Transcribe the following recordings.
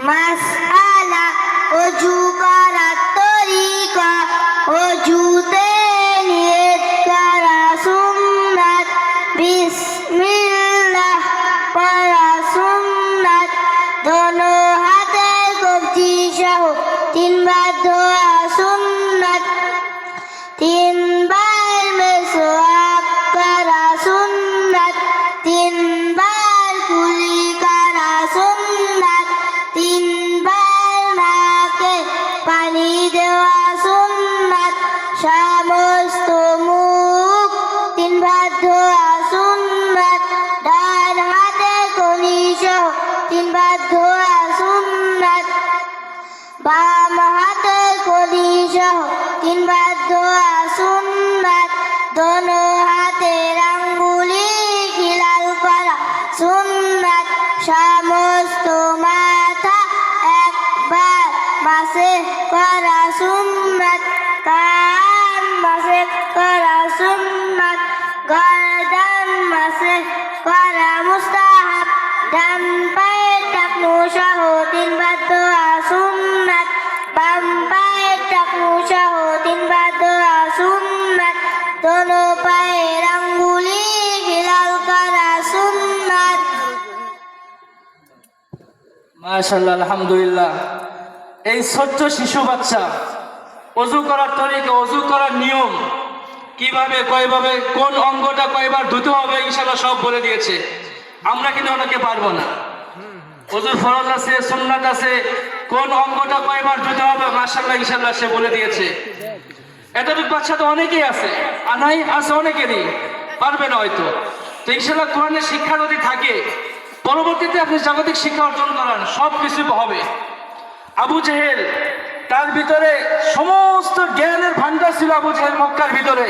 মাসআলা ওযু করার তরিকা, ওযুতে নিয়ত করা সুন্নাত, বিসমিল্লাহ পড়া সুন্নাত, দোনো হাতের কবজি সহ তিনবার ধোয়া সুন্নাত, তিনবার মেসওয়াক করা সুন্নাত, তিনবার কুলি করা সুন্নাত, তিনবার নাকে পানি দেওয়া সুন্নাত, সমস্ত মুখ তিনবার ধোয়া সুন্নাত, ডান হাতের কনি সহ তিনবার ধোয়া সুন্নাত, বাম হাতের কনি সহ তিনবার ধোয়া সুন্নাত, দোনো হাতের আঙ্গুলি খিলাল করা সুন্নাত, সমস্ত মাথা একবার মাসেহ করা সুন্নাত, কান মাসেহ করা সুন্নাত, গর্দান মাসেহ করা মুস্তাহাব, ডান পায়ের টাকনু সহ তিনবার ধোয়া সুন্নাত, বাম পায়ের টাকনু সহ তিনবার ধোয়া সুন্নাত, দোনো পায়ের আঙ্গুলি হিলাল করা সুন্নাত। মাশাআল্লাহ, আলহামদুলিল্লাহ। এই ছোট্ট শিশু বাচ্চা ওযু করার তরিকা, ওযু করার নিয়ম, কিভাবে কয়ভাবে কোন অঙ্গটা কয়বার ধুতে হবে ইনশাআল্লাহ সব বলে দিয়েছে। আমরা কিন্তু অনেকে পারবো না। ওযুর ফরজ আছে, সুন্নাত আছে, কোন অঙ্গটা কয়বার ধুতে হবে মাশাআল্লাহ ইনশাআল্লাহ সে বলে দিয়েছে। এতটুকু বাচ্চা তো অনেকেই আছে, আনাই আছে অনেকেরই, পারবে না হয়তো। তো ইনশাআল্লাহ কোরআনের শিক্ষা যদি থাকে, পরবর্তীতে আপনি জাগতিক শিক্ষা অর্জন করান, সব কিছু হবে। আবু জেহেল, তার ভিতরে সমস্ত জ্ঞানের ভান্ডার ছিল আবু জেহেল মক্কার ভিতরে,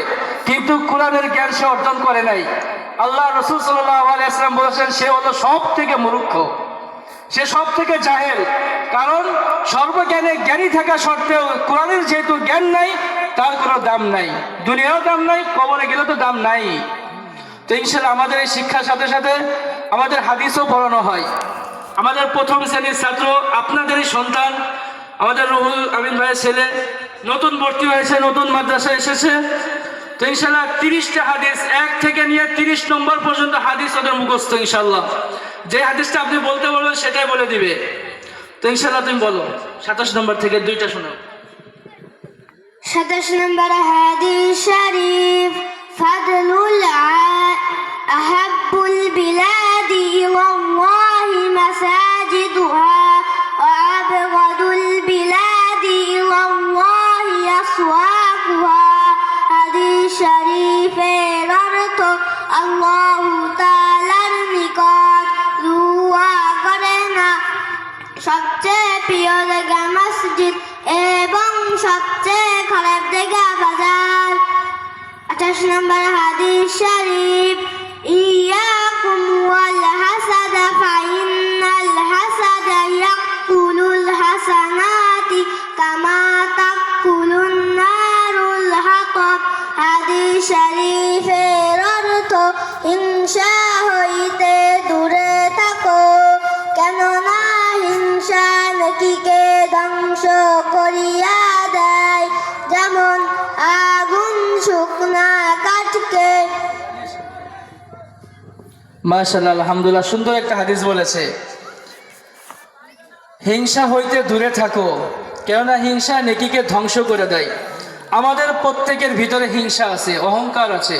কিন্তু কোরআনের জ্ঞান সে অর্জন করে নাই। আল্লাহ রাসূল সাল্লাল্লাহু আলাইহি ওয়াসাল্লাম বলেছেন সে হলো সব থেকে মূর্খ, সে সব থেকে জাহেল। কারণ সর্বজ্ঞানে জ্ঞানী থাকা সত্ত্বেও কোরআনের যেহেতু জ্ঞান নাই, তার কোনো দাম নাই, দুনিয়াও দাম নাই, কবরে গেলে তো দাম নাই। তো ইনশাআল্লাহ আমাদের এই শিক্ষার সাথে সাথে আমাদের হাদিসও পড়ানো হয়। আমাদের প্রথম শ্রেণীর ছাত্র, আপনাদেরই সন্তান, আমাদের রুহুল আমিন ভাইয়ের ছেলে, নতুন ভর্তি হয়েছে, নতুন মাদ্রাসায় এসেছে। তো ইনশাআল্লাহ 30টা হাদিস, 1 থেকে নিয়ে 30 নম্বর পর্যন্ত হাদিস ওদের মুখস্থ ইনশাআল্লাহ। যে হাদিসটা আপনি বলতে বলবেন সেটাই বলে দিবে। তো ইনশাআল্লাহ তুমি বলো 27 নম্বর থেকে 2টা শোনাও। 27 নম্বর হাদিস শরীফ, ফাদলুল আহাব্বুল বিলাদি ইলাল্লাহি মাসাজিদুহা ওয়া আবগাদুল বিলাদি ইলাল্লাহি আসওয়াকুহা। হাদিস শরীফের অর্থ আল্লাহু তাআলার নিকট দুআ করে না সবচেয়ে প্রিয় জায়গা মসজিদ এবং সবচেয়ে খারাপ জায়গা বাজার। 28 নম্বর হাদিস শরীফ, ইয়াকুম ওয়াল হাসাদা ফাইন্নাল হাসাদা ইয়াকুলুল হাসানাতি কামা তাকুলুন নারুল হাতাব। হাদিস শরীফের অর্থ হিংসা হইতে দূরে থাকো, কেননা হিংসা নেকিকে ধ্বংস করিয়া দেয়, যেমন আগুন শুকনা কাঠকে। মাশাআল্লাহ, আলহামদুলিল্লাহ, সুন্দর একটা হাদিস বলেছে। হিংসা হইতে দূরে থাকো, কেননা হিংসা নেকিকে ধ্বংস করে দেয়। আমাদের প্রত্যেকের ভিতরে হিংসা আছে, অহংকার আছে।